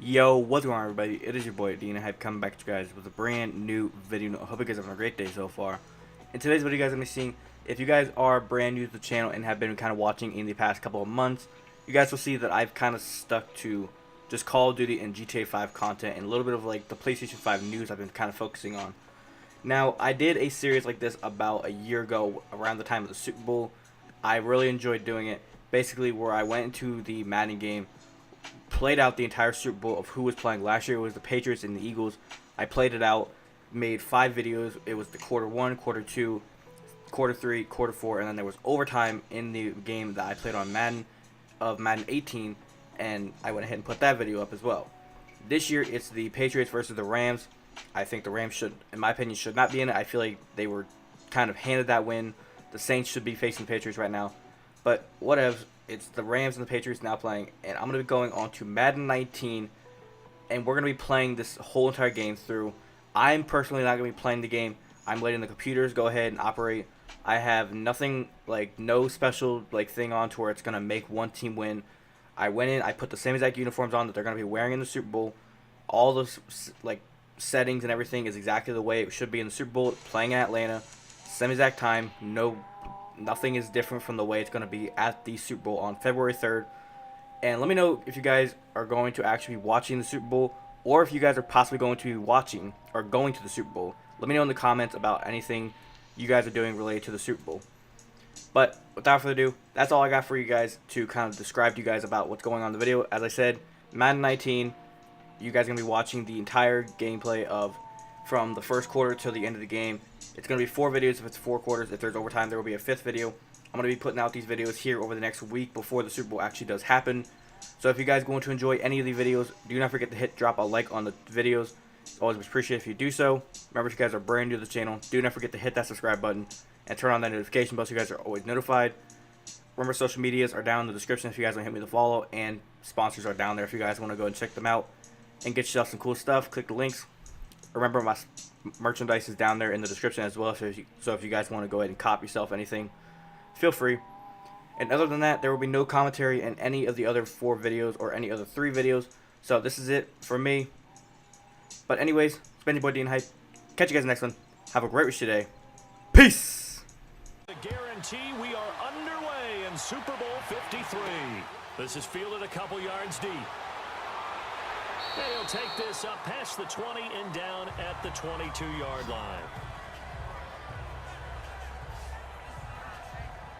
Yo, what's going on, everybody? It is your boy Dean Hype coming back to you guys with a brand new video. I hope you guys are having a great day so far. In today's video, you guys are going to be seeing, if you guys are brand new to the channel and have been kind of watching in the past couple of months, you guys will see that I've kind of stuck to just Call of Duty and GTA 5 content and a little bit of like the PlayStation 5 news I've been kind of focusing on. Now, I did a series like this about a year ago around the time of the Super Bowl. I really enjoyed doing it. Basically, where I went into the Madden game, played out the entire Super Bowl of who was playing. Last year it was the Patriots and the Eagles. I played it out, made 5 videos. It was the quarter 1, quarter 2, quarter 3, quarter 4, and then there was overtime in the game that I played on Madden 18, and I went ahead and put that video up as well. This year it's the Patriots versus the Rams. I think the Rams should, in my opinion, should not be in it. I feel like they were kind of handed that win. The Saints should be facing the Patriots right now. But whatever. It's the Rams and the Patriots now playing, and I'm going to be going on to Madden 19, and we're going to be playing this whole entire game through. I'm personally not going to be playing the game. I'm letting the computers go ahead and operate. I have nothing, like, no special, like, thing on to where it's going to make one team win. I went in, I put the same exact uniforms on that they're going to be wearing in the Super Bowl. All those, like, settings and everything is exactly the way it should be in the Super Bowl, playing in Atlanta. Same exact time, nothing is different from the way it's going to be at the Super Bowl on February 3rd. And let me know if you guys are going to actually be watching the Super Bowl, or if you guys are possibly going to be watching or going to the Super Bowl. Let me know in the comments about anything you guys are doing related to the Super Bowl. But without further ado, that's all I got for you guys to kind of describe to you guys about what's going on in the video. As I said, Madden 19, you guys are going to be watching the entire gameplay of from the first quarter to the end of the game. It's going to be 4 videos if it's 4 quarters. If there's overtime, there will be a 5th video. I'm going to be putting out these videos here over the next week before the Super Bowl actually does happen. So if you guys are going to enjoy any of the videos, do not forget to drop a like on the videos. It's always appreciated if you do so. Remember, if you guys are brand new to the channel, do not forget to hit that subscribe button and turn on that notification bell so you guys are always notified. Remember, social medias are down in the description if you guys want to hit me to follow, and sponsors are down there if you guys want to go and check them out and get yourself some cool stuff. Click the links. Remember, my merchandise is down there in the description as well, so if you guys want to go ahead and cop yourself anything, feel free. And other than that, there will be no commentary in any of the other 4 videos or any other 3 videos. So this is it for me. But anyways, it's been your boy Dean Hype. Catch you guys next one. Have a great rest of your day. Peace! The guarantee we are underway in Super Bowl 53. This is fielded a couple yards deep. He'll take this up past the 20 and down at the 22-yard line.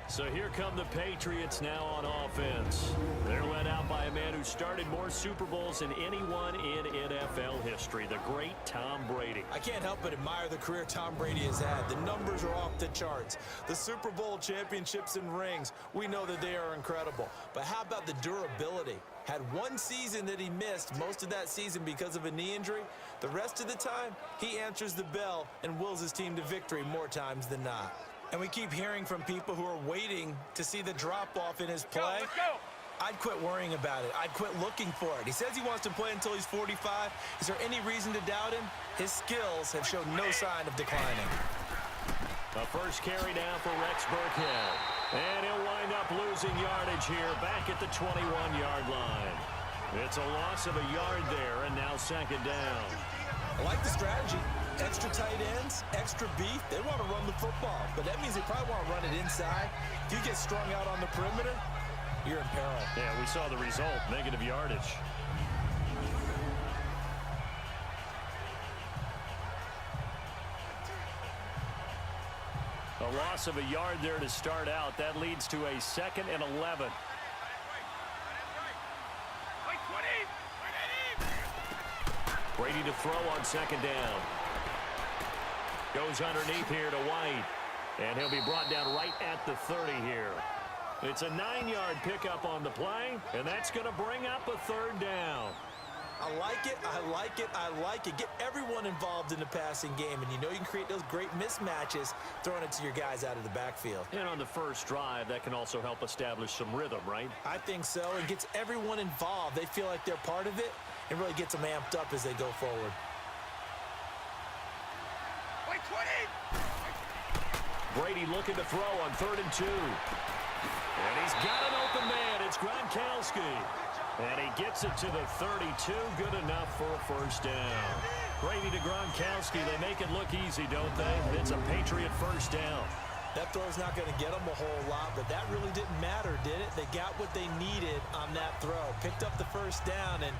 So here come the Patriots now on offense. They're led out by a man who started more Super Bowls than anyone in NFL history, the great Tom Brady. I can't help but admire the career Tom Brady has had. The numbers are off the charts. The Super Bowl championships and rings, we know that they are incredible. But how about the durability? Had one season that he missed, most of that season because of a knee injury. The rest of the time, he answers the bell and wills his team to victory more times than not. And we keep hearing from people who are waiting to see the drop-off in his play. Let's go. I'd quit worrying about it. I'd quit looking for it. He says he wants to play until he's 45. Is there any reason to doubt him? His skills have shown no sign of declining. The first carry down for Rex Burkhead. And he'll wind up losing yardage here back at the 21-yard line. It's a loss of a yard there, and now second down. I like the strategy. Extra tight ends, extra beef. They want to run the football, but that means they probably want to run it inside. If you get strung out on the perimeter, you're in peril. Yeah, we saw the result, negative yardage. A loss of a yard there to start out. That leads to a 2nd and 11. Brady to throw on second down. Goes underneath here to White. And he'll be brought down right at the 30 here. It's a 9-yard pickup on the play, and that's going to bring up a 3rd down. I like it, I like it, I like it. Get everyone involved in the passing game, and you know you can create those great mismatches throwing it to your guys out of the backfield. And on the first drive, that can also help establish some rhythm, right? I think so. It gets everyone involved. They feel like they're part of it, and really gets them amped up as they go forward. Wait, 20! Brady looking to throw on 3rd and 2. And he's got an open man. It's Gronkowski. And he gets it to the 32. Good enough for a first down. Brady to Gronkowski. They make it look easy, don't they? It's a Patriot first down. That throw's not going to get them a whole lot, but that really didn't matter, did it? They got what they needed on that throw. Picked up the first down, and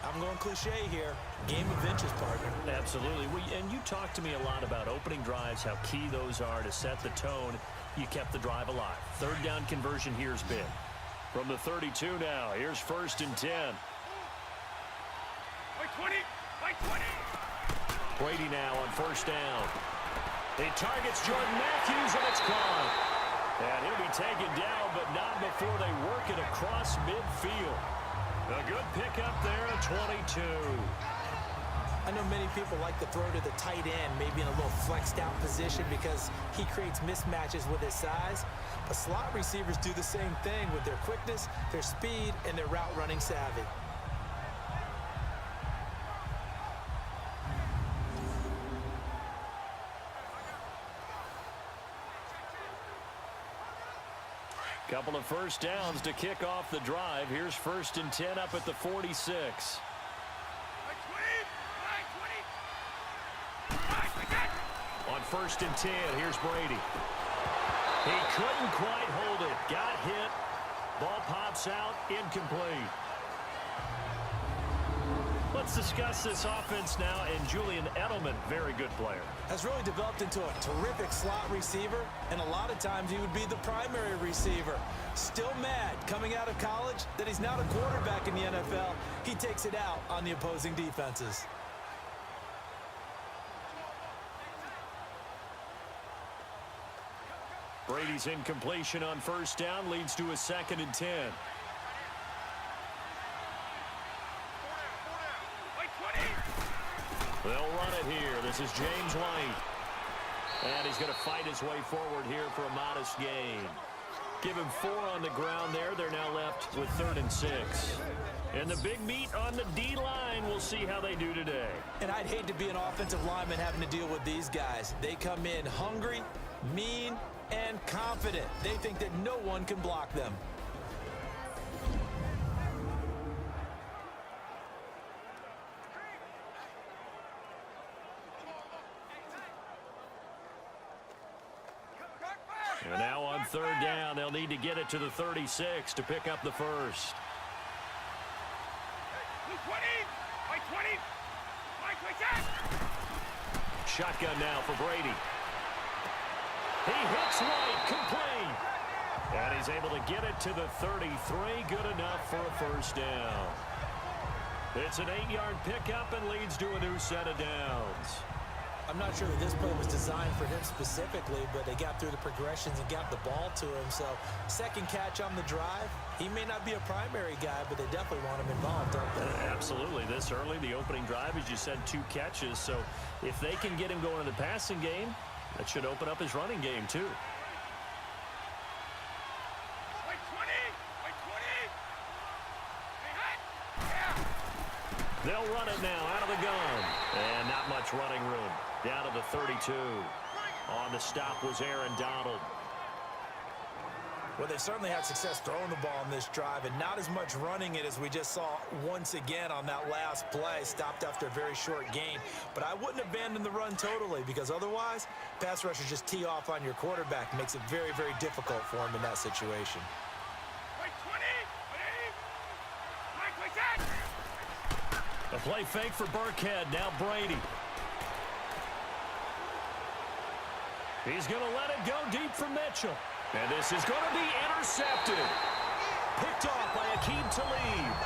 I'm going cliche here. Game of inches, partner. Absolutely. And you talked to me a lot about opening drives, how key those are to set the tone. You kept the drive alive. Third down conversion here's big. From the 32 now, here's 1st and 10. By 20, by 20. Brady now on 1st down. He targets Jordan Matthews, and it's caught. And he'll be taken down, but not before they work it across midfield. A good pickup there at 22. I know many people like to throw to the tight end, maybe in a little flexed out position because he creates mismatches with his size. But slot receivers do the same thing with their quickness, their speed, and their route running savvy. Couple of first downs to kick off the drive. Here's 1st and 10 up at the 46. On 1st and 10, here's Brady. He couldn't quite hold it. Got hit. Ball pops out. Incomplete. Let's discuss this offense now, and Julian Edelman, very good player. Has really developed into a terrific slot receiver, and a lot of times he would be the primary receiver. Still mad coming out of college that he's not a quarterback in the NFL. He takes it out on the opposing defenses. Brady's incompletion on 1st down leads to a 2nd and 10. They'll run it here. This is James White. And he's going to fight his way forward here for a modest gain. Give him 4 on the ground there. They're now left with 3rd and 6. And the big meat on the D-line. We'll see how they do today. And I'd hate to be an offensive lineman having to deal with these guys. They come in hungry, mean, and confident. They think that no one can block them. And now on 3rd down, they'll need to get it to the 36 to pick up the first. Shotgun now for Brady. He hits White, complete. And he's able to get it to the 33, good enough for a first down. It's an 8-yard pickup and leads to a new set of downs. I'm not sure that this play was designed for him specifically, but they got through the progressions and got the ball to him. So, second catch on the drive. He may not be a primary guy, but they definitely want him involved, don't they? Absolutely. This early, the opening drive, as you said, 2 catches. So, if they can get him going in the passing game, that should open up his running game, too. They'll run it now out of the gun. And not much running room. Down to the 32. On the stop was Aaron Donald. Well, they certainly had success throwing the ball on this drive and not as much running it as we just saw once again on that last play. Stopped after a very short gain. But I wouldn't abandon the run totally because otherwise, pass rushers just tee off on your quarterback. Makes it very, very difficult for him in that situation. A play fake for Burkhead. Now Brady. He's going to let it go deep for Mitchell. And this is going to be intercepted. Picked off by Aqib Talib.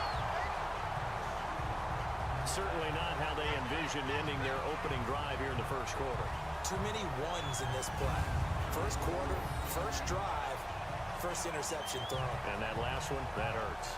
Certainly not how they envisioned ending their opening drive here in the first quarter. Too many ones in this play. First quarter, first drive, first interception thrown. And that last one, that hurts.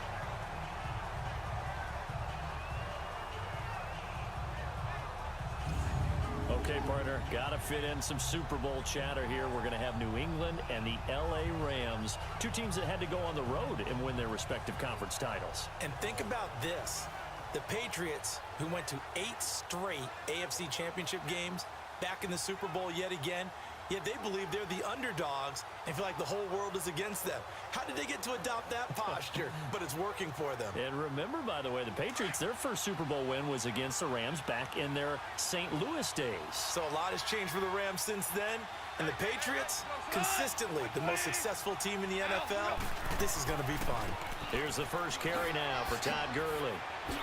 Okay, partner, got to fit in some Super Bowl chatter here. We're going to have New England and the L.A. Rams, 2 teams that had to go on the road and win their respective conference titles. And think about this. The Patriots, who went to 8 straight AFC championship games, back in the Super Bowl yet again, Yet they believe they're the underdogs and feel like the whole world is against them. How did they get to adopt that posture? But it's working for them. And remember, by the way, the Patriots, their first Super Bowl win was against the Rams back in their St. Louis days. So a lot has changed for the Rams since then. And the Patriots, consistently the most successful team in the NFL. This is going to be fun. Here's the first carry now for Todd Gurley.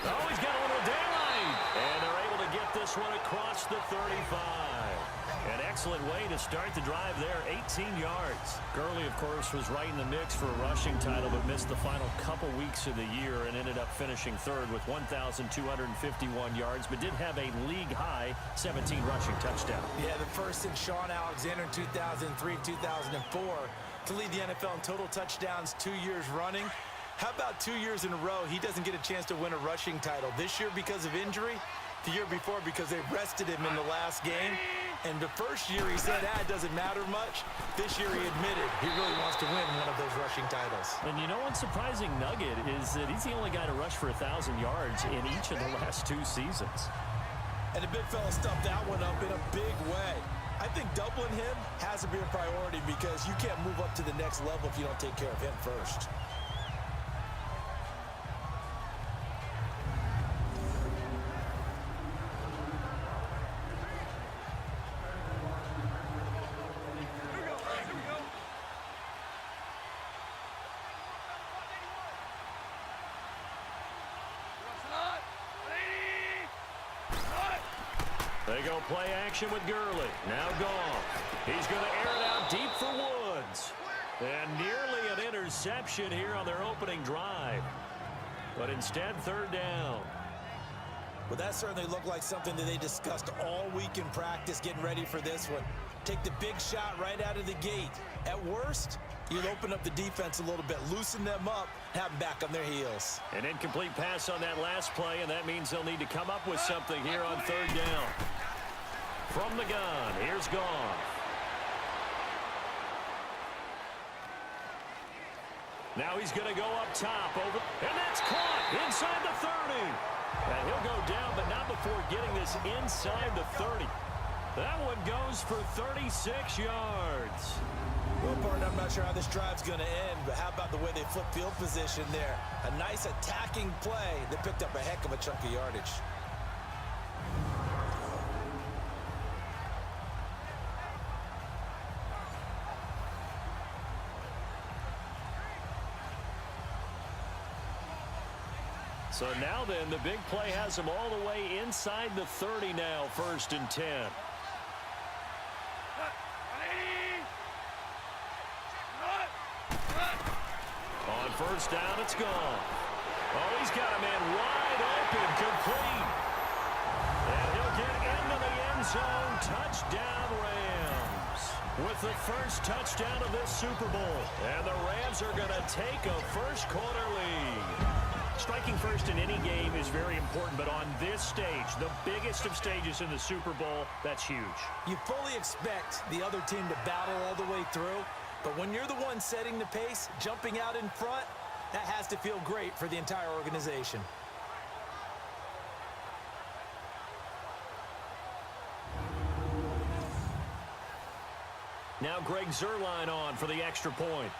Oh, he's got a little daylight. And they're able to get this one across the 35. An excellent way to start the drive there, 18 yards. Gurley, of course, was right in the mix for a rushing title, but missed the final couple weeks of the year and ended up finishing third with 1,251 yards, but did have a league-high 17 rushing touchdowns. Yeah, the first in Sean Alexander in 2003, 2004 to lead the NFL in total touchdowns 2 years running. How about 2 years in a row he doesn't get a chance to win a rushing title? This year because of injury, the year before because they rested him in the last game. And the first year he said, it doesn't matter much. This year he admitted he really wants to win one of those rushing titles. And you know what's surprising nugget is that he's the only guy to rush for 1,000 yards in each of the last 2 seasons. And the big fella stuffed that one up in a big way. I think doubling him has to be a priority because you can't move up to the next level if you don't take care of him first. They go play action with Gurley. Now gone. He's going to air it out deep for Woods. And nearly an interception here on their opening drive. But instead, third down. Well, that certainly looked like something that they discussed all week in practice getting ready for this one. Take the big shot right out of the gate. At worst, you'll open up the defense a little bit, loosen them up, have them back on their heels. An incomplete pass on that last play, and that means they'll need to come up with something here on third down. From the gun, here's Goff. Now he's going to go up top, over, and that's caught inside the 30. And he'll go down, but not before getting this inside the 30. That one goes for 36 yards. Well, partner, I'm not sure how this drive's going to end, but how about the way they flip field position there? A nice attacking play that picked up a heck of a chunk of yardage. So now then, the big play has them all the way inside the 30 now, 1st and 10. On first down, it's gone. Oh, he's got a man wide open, complete. And he'll get into the end zone. Touchdown, Rams. With the first touchdown of this Super Bowl. And the Rams are going to take a first-quarter lead. Striking first in any game is very important, but on this stage, the biggest of stages in the Super Bowl, that's huge. You fully expect the other team to battle all the way through, but when you're the one setting the pace, jumping out in front, that has to feel great for the entire organization. Now Greg Zuerlein on for the extra point.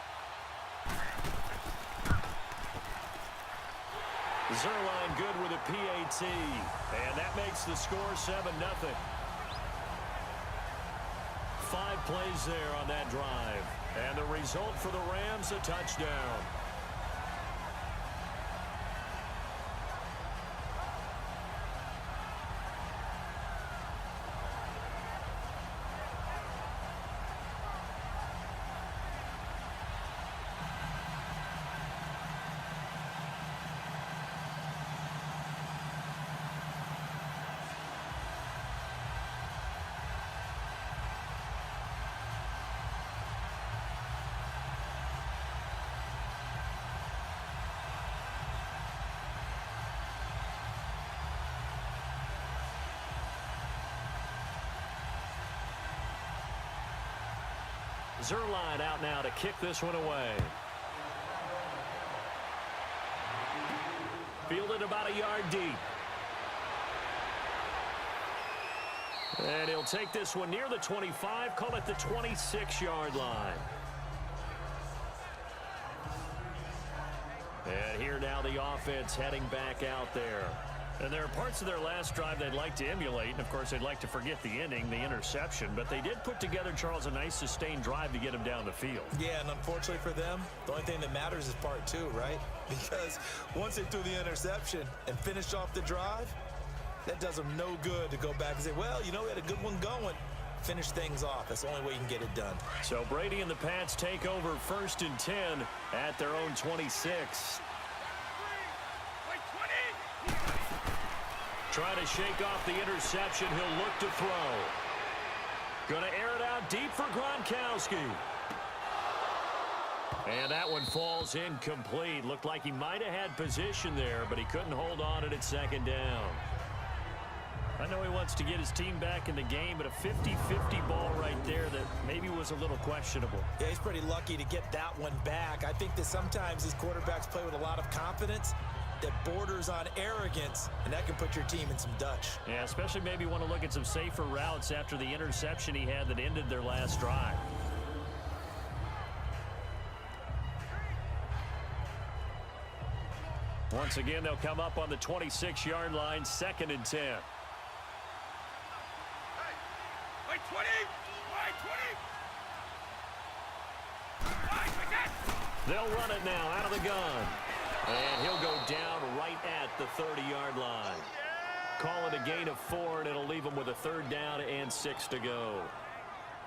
Zuerlein good with a PAT, and that makes the score 7-0. 5 plays there on that drive, and the result for the Rams, a touchdown. Zuerlein out now to kick this one away. Fielded about a yard deep. And he'll take this one near the 25, call it the 26-yard line. And here now the offense heading back out there. And there are parts of their last drive they'd like to emulate. And, of course, they'd like to forget the inning, the interception. But they did put together, Charles, a nice sustained drive to get him down the field. Yeah, and unfortunately for them, the only thing that matters is part two, right? Because once they threw the interception and finished off the drive, that does them no good to go back and say, well, you know, we had a good one going. Finish things off. That's the only way you can get it done. So Brady and the Pats take over 1st and 10 at their own 26. Trying to shake off the interception. He'll look to throw. Going to air it out deep for Gronkowski. And that one falls incomplete. Looked like he might have had position there, but he couldn't hold on at 2nd down. I know he wants to get his team back in the game, but a 50-50 ball right there that maybe was a little questionable. Yeah, he's pretty lucky to get that one back. I think that sometimes these quarterbacks play with a lot of confidence that borders on arrogance, and that can put your team in some Dutch. Yeah, especially maybe want to look at some safer routes after the interception he had that ended their last drive. Once again, they'll come up on the 26-yard line, 2nd and 10. They'll run it now out of the gun. And he'll go down right at the 30-yard line. Call it a gain of 4, and it'll leave him with a 3rd down and 6 to go.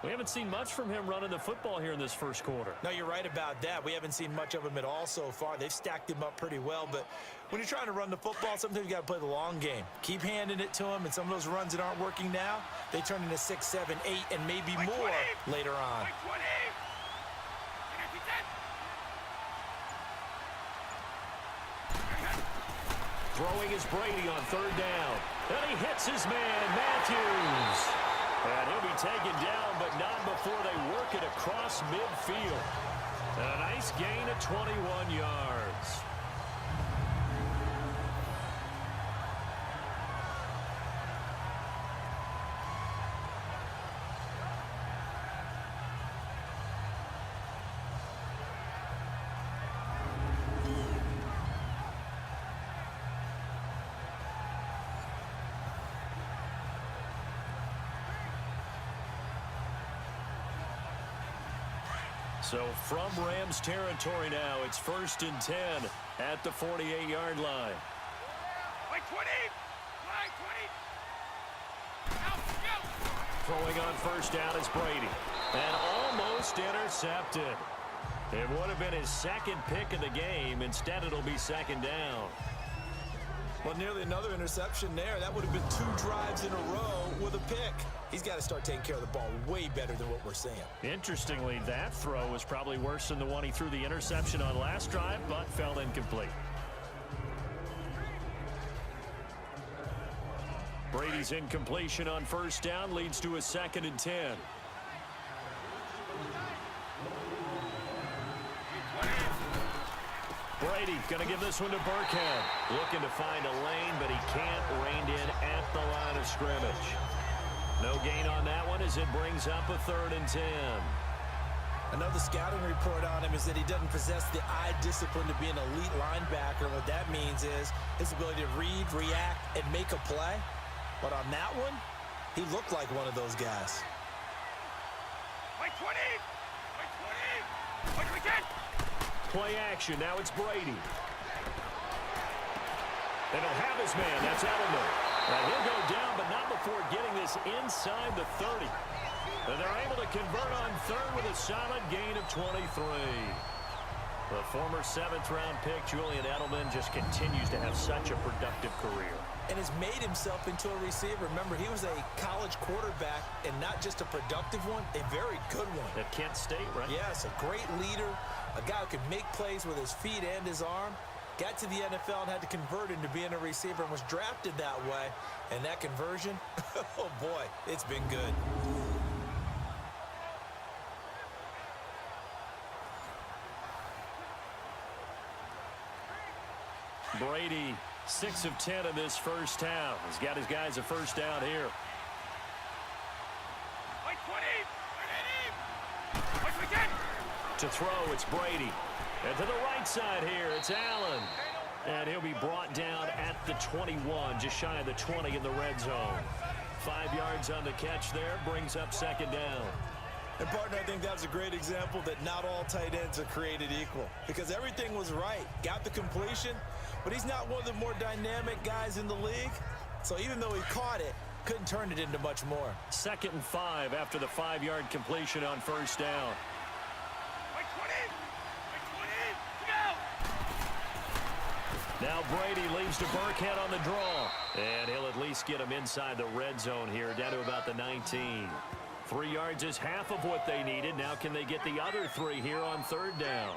We haven't seen much from him running the football here in this first quarter. No, you're right about that. We haven't seen much of him at all so far. They've stacked him up pretty well, but when you're trying to run the football, sometimes you got to play the long game. Keep handing it to him, and some of those runs that aren't working now, they turn into 6, 7, 8, and maybe more later on. Throwing is Brady on 3rd down. And he hits his man, Matthews. And he'll be taken down, but not before they work it across midfield. A nice gain of 21 yards. So from Rams territory now, it's 1st and 10 at the 48-yard line. Throwing on 1st down is Brady. And almost intercepted. It would have been his 2nd pick of the game. Instead, it'll be 2nd down. Well, nearly another interception there. That would have been 2 drives in a row with a pick. He's got to start taking care of the ball way better than what we're seeing. Interestingly, that throw was probably worse than the one he threw the interception on last drive, but fell incomplete. Brady's incompletion on 1st down leads to a 2nd and 10. Brady going to give this one to Burkhead. Looking to find a lane, but he can't. Reined in at the line of scrimmage. No gain on that one as it brings up a 3rd and 10. Another scouting report on him is that he doesn't possess the eye discipline to be an elite linebacker. What that means is his ability to read, react, and make a play. But on that one, he looked like one of those guys. Play action. Now it's Brady. And he'll have his man. That's Edelman. And he'll go down, but not before getting this inside the 30. And they're able to convert on 3rd with a solid gain of 23. The former 7th-round pick, Julian Edelman, just continues to have such a productive career. And has made himself into a receiver. Remember, he was a college quarterback, and not just a productive one, a very good one. At Kent State, right? Yes, a great leader, a guy who could make plays with his feet and his arm. Got to the NFL and had to convert into being a receiver and was drafted that way. And that conversion, oh boy, it's been good. Brady, 6 of 10 in this first half. He's got his guys a 1st down here. To throw, it's Brady. And to the right side here, it's Allen. And he'll be brought down at the 21, just shy of the 20 in the red zone. 5 yards on the catch there, brings up second down. And, partner, I think that's a great example that not all tight ends are created equal. Because everything was right. Got the completion, but he's not one of the more dynamic guys in the league. So even though he caught it, couldn't turn it into much more. 2nd and 5 after the 5-yard completion on first down. Now Brady leaves to Burkhead on the draw. And he'll at least get him inside the red zone here, down to about the 19. 3 yards is half of what they needed. Now can they get the other 3 here on third down?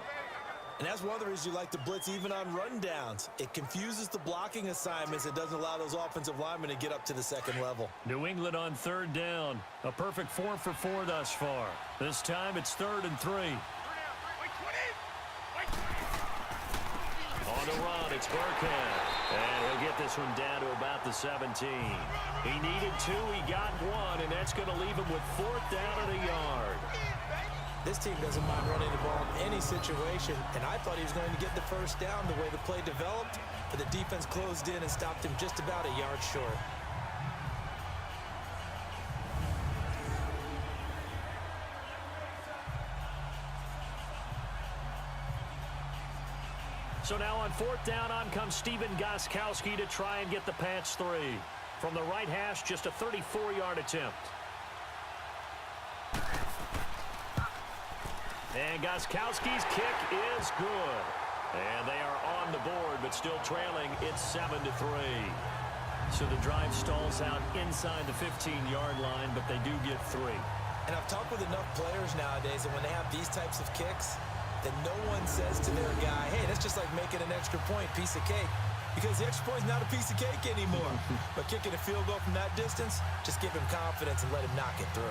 And that's one of the reasons you like to blitz even on run downs. It confuses the blocking assignments. It doesn't allow those offensive linemen to get up to the second level. New England on third down. A perfect 4 for 4 thus far. This time it's 3rd and 3. On the run, it's Burkhead. And he'll get this one down to about the 17. He needed 2, he got 1, and that's going to leave him with 4th down and a yard. This team doesn't mind running the ball in any situation, and I thought he was going to get the first down the way the play developed, but the defense closed in and stopped him just about a yard short. So now on 4th down, on comes Stephen Gostkowski to try and get the patch 3. From the right hash, just a 34-yard attempt. And Gostkowski's kick is good. And they are on the board, but still trailing. It's 7-3. So the drive stalls out inside the 15-yard line, but they do get 3. And I've talked with enough players nowadays that when they have these types of kicks, that no one says to their guy, hey, that's just like making an extra point, piece of cake. Because the extra point is not a piece of cake anymore. But kicking a field goal from that distance, just give him confidence and let him knock it through.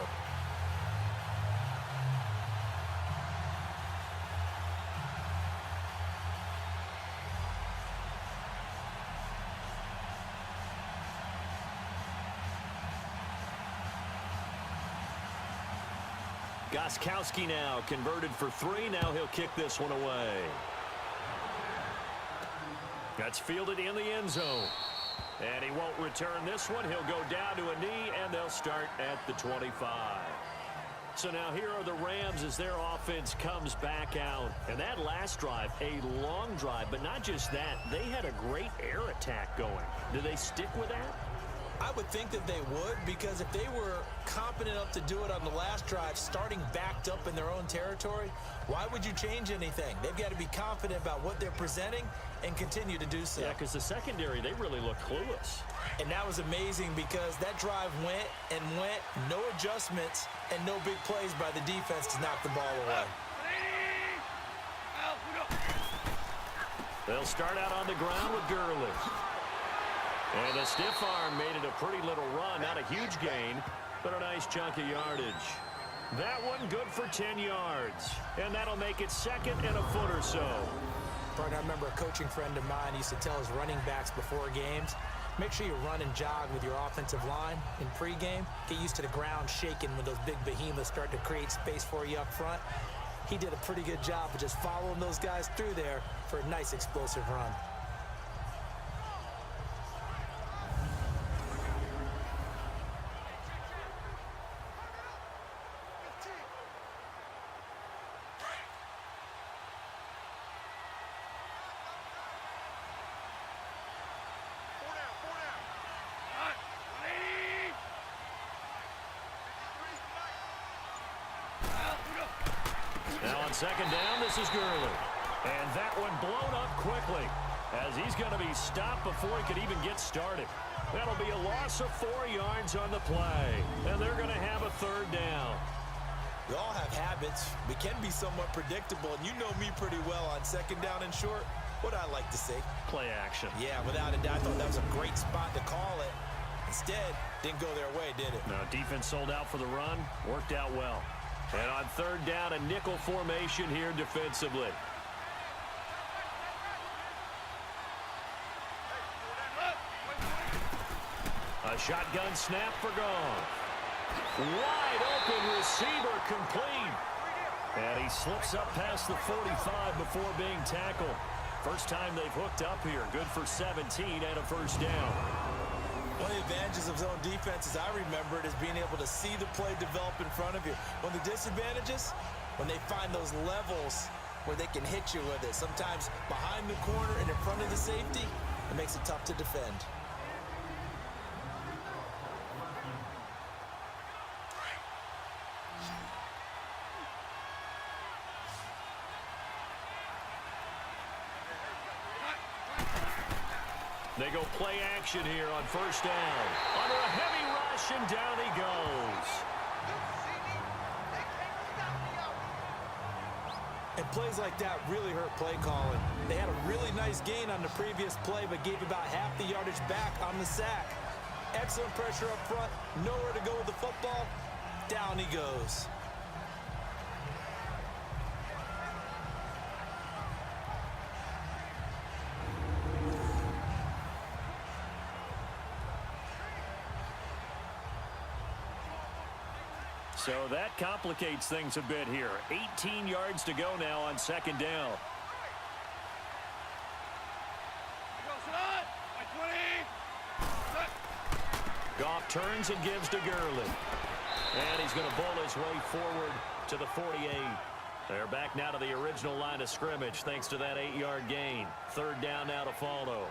Gostkowski now converted for 3. Now he'll kick this one away. That's fielded in the end zone. And he won't return this one. He'll go down to a knee, and they'll start at the 25. So now here are the Rams as their offense comes back out. And that last drive, a long drive, but not just that. They had a great air attack going. Do they stick with that? I would think that they would, because if they were competent enough to do it on the last drive, starting backed up in their own territory, why would you change anything? They've got to be confident about what they're presenting and continue to do so. Yeah, because the secondary, they really look clueless. And that was amazing because that drive went and went, no adjustments, and no big plays by the defense to knock the ball away. They'll start out on the ground with Gurley. And a stiff arm made it a pretty little run. Not a huge gain, but a nice chunk of yardage. That one good for 10 yards. And that'll make it 2nd and a foot or so. Partner, I remember a coaching friend of mine used to tell his running backs before games, make sure you run and jog with your offensive line in pregame. Get used to the ground shaking when those big behemoths start to create space for you up front. He did a pretty good job of just following those guys through there for a nice explosive run. Now on 2nd down, this is Gurley. And that one blown up quickly as he's going to be stopped before he could even get started. That'll be a loss of 4 yards on the play. And they're going to have a 3rd down. We all have habits. We can be somewhat predictable, and you know me pretty well on 2nd down and short. What I like to say? Play action. Yeah, without a doubt, I thought that was a great spot to call it. Instead, didn't go their way, did it? No, defense sold out for the run. Worked out well. And on 3rd down, a nickel formation here defensively. A shotgun snap for Goff. Wide open receiver complete. And he slips up past the 45 before being tackled. First time they've hooked up here. Good for 17 and a first down. One of the advantages of zone defense, as I remember it, is being able to see the play develop in front of you. One of the disadvantages, when they find those levels where they can hit you with it. Sometimes behind the corner and in front of the safety, it makes it tough to defend. They go play action here on first down. Under a heavy rush, and down he goes. And plays like that really hurt play calling. They had a really nice gain on the previous play, but gave about half the yardage back on the sack. Excellent pressure up front. Nowhere to go with the football. Down he goes. So that complicates things a bit here. 18 yards to go now on second down. Goff turns and gives to Gurley. And he's going to bull his way forward to the 48. They're back now to the original line of scrimmage thanks to that 8-yard gain. Third down now to follow.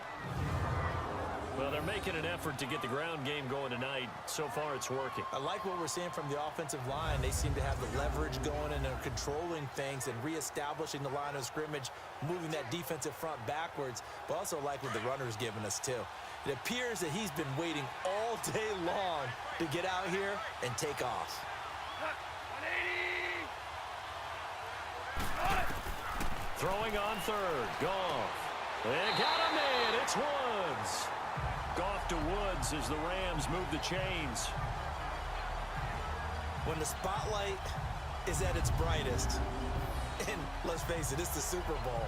Well, they're making an effort to get the ground game going tonight. So far, it's working. I like what we're seeing from the offensive line. They seem to have the leverage going, and they're controlling things and reestablishing the line of scrimmage, moving that defensive front backwards, but also like what the runner's giving us, too. It appears that he's been waiting all day long to get out here and take off. Throwing on third. Goff. They got him in. It's Woods. Goff to Woods as the Rams move the chains. When the spotlight is at its brightest, and let's face it, it's the Super Bowl,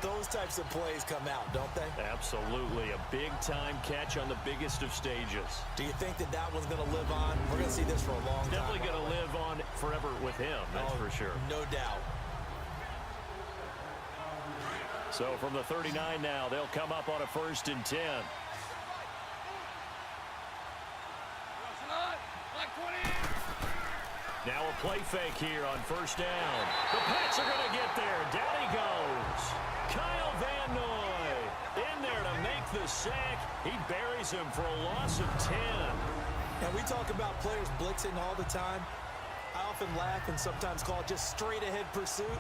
those types of plays come out, don't they? Absolutely. A big-time catch on the biggest of stages. Do you think that that one's going to live on? We're going to see this for a long time. Definitely going to live on forever with him, that's for sure. No doubt. So from the 39 now, they'll come up on a 1st and 10. Now a play fake here on first down. The Pats are going to get there. Down he goes. Kyle Van Noy in there to make the sack. He buries him for a loss of 10. And we talk about players blitzing all the time. I often laugh and sometimes call it just straight ahead pursuit.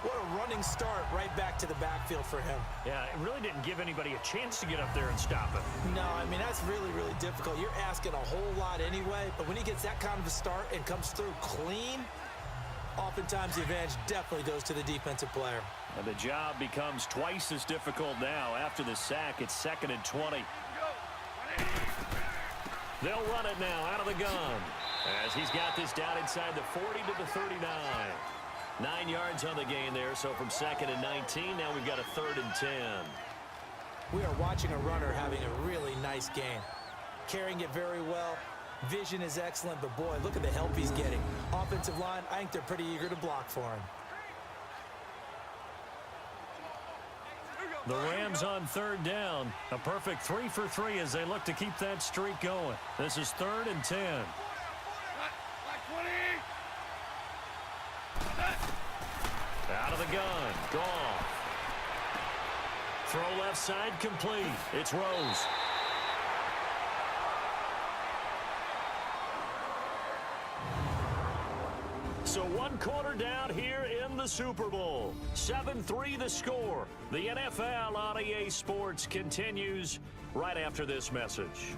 What a running start right back to the backfield for him. Yeah, it really didn't give anybody a chance to get up there and stop him. No, I mean, that's really, really difficult. You're asking a whole lot anyway, but when he gets that kind of a start and comes through clean, oftentimes the advantage definitely goes to the defensive player. And the job becomes twice as difficult now. After the sack, it's 2nd and 20. They'll run it now out of the gun as he's got this down inside the 40 to the 39. 9 yards on the gain there, so from 2nd and 19, now we've got a 3rd and 10. We are watching a runner having a really nice game. Carrying it very well. Vision is excellent, but boy, look at the help he's getting. Offensive line, I think they're pretty eager to block for him. The Rams on 3rd down. A perfect 3 for 3 as they look to keep that streak going. This is 3rd and 10. Out of the gun. Goff. Throw left side complete. It's Rose. So 1 quarter down here in the Super Bowl. 7-3 the score. The NFL on EA Sports continues right after this message.